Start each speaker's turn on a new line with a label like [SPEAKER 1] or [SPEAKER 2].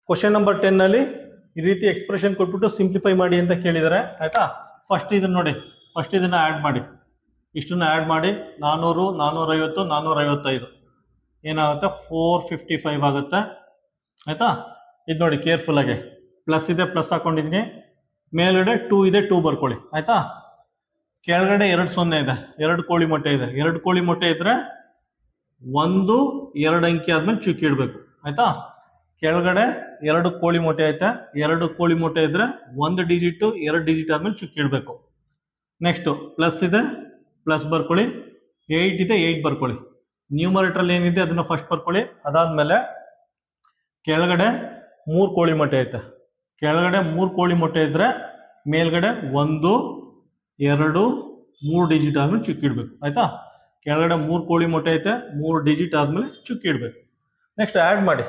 [SPEAKER 1] Question number 10 ನಲ್ಲಿ ಈ ರೀತಿ ಎಕ್ಸ್ಪ್ರೆಷನ್ ಕೊಟ್ಬಿಟ್ಟು ಸಿಂಪ್ಲಿಫೈ ಮಾಡಿ ಅಂತ ಕೇಳಿದ್ದಾರೆ ಆಯ್ತಾ. ಫಸ್ಟ್ ಇದನ್ನ ನೋಡಿ, ಫಸ್ಟ್ ಇದನ್ನ ಆಡ್ ಮಾಡಿ, ಇಷ್ಟನ್ನ ಆಡ್ ಮಾಡಿ 400 450 455 ಏನಾಗುತ್ತೆ 455 ಆಗುತ್ತೆ ಆಯ್ತಾ. ಇದು ನೋಡಿ ಕೇರ್ಫುಲ್ ಆಗಿ ಪ್ಲಸ್ ಇದೆ, ಪ್ಲಸ್ ಹಾಕೊಂಡಿದ್ದೀನಿ, ಮೇಲ್ಗಡೆ 2 ಇದೆ 2 ಬರ್ಕೊಳ್ಳಿ ಆಯ್ತಾ. ಕೆಳಗಡೆ 2 0 ಇದೆ, 2 ಕೋಳಿ ಮೊಟ್ಟೆ ಇದೆ, 2 ಕೋಳಿ ಮೊಟ್ಟೆ ಇದ್ರೆ 1 2 ಅಂಕಿ ಆದ್ಮೇಲೆ ಚುಕ್ಕಿ ಇಡಬೇಕು ಆಯ್ತಾ. ಕೆಳಗಡೆ 2 ಕೋಳಿ ಮೊಟ್ಟೆ ಐತೆ, 2 ಕೋಳಿ ಮೊಟ್ಟೆ ಇದ್ರೆ 1 ಡಿಜಿಟ್ 2 ಡಿಜಿಟ್ ಆದ್ಮೇಲೆ ಚುಕ್ಕಿ ಇಡಬೇಕು. ನೆಕ್ಸ್ಟ್ ಪ್ಲಸ್ ಇದೆ, ಪ್ಲಸ್ ಬರ್ಕೊಳ್ಳಿ, 8 ಇದೆ 8 ಬರ್ಕೊಳ್ಳಿ. ನ್ಯೂಮರೇಟರ್ ಏನಿದೆ ಅದನ್ನ ಫಸ್ಟ್ ಬರ್ಕೊಳ್ಳಿ. ಅದಾದ್ಮೇಲೆ ಕೆಳಗಡೆ 3 ಕೋಳಿ ಮೊಟ್ಟೆ ಐತೆ, ಕೆಳಗಡೆ 3 ಕೋಳಿ ಮೊಟ್ಟೆ ಇದ್ರೆ ಮೇಲ್ಗಡೆ 1 2 3 ಡಿಜಿಟ್ ಆದ್ಮೇಲೆ ಚುಕ್ಕಿ ಇಡಬೇಕು ಆಯ್ತಾ. ಕೆಳಗಡೆ 3 ಕೋಳಿ ಮೊಟ್ಟೆ ಐತೆ, 3 ಡಿಜಿಟ್ ಆದ್ಮೇಲೆ ಚುಕ್ಕಿ ಇಡಬೇಕು. ನೆಕ್ಸ್ಟ್ ಆಡ್ ಮಾಡಿ.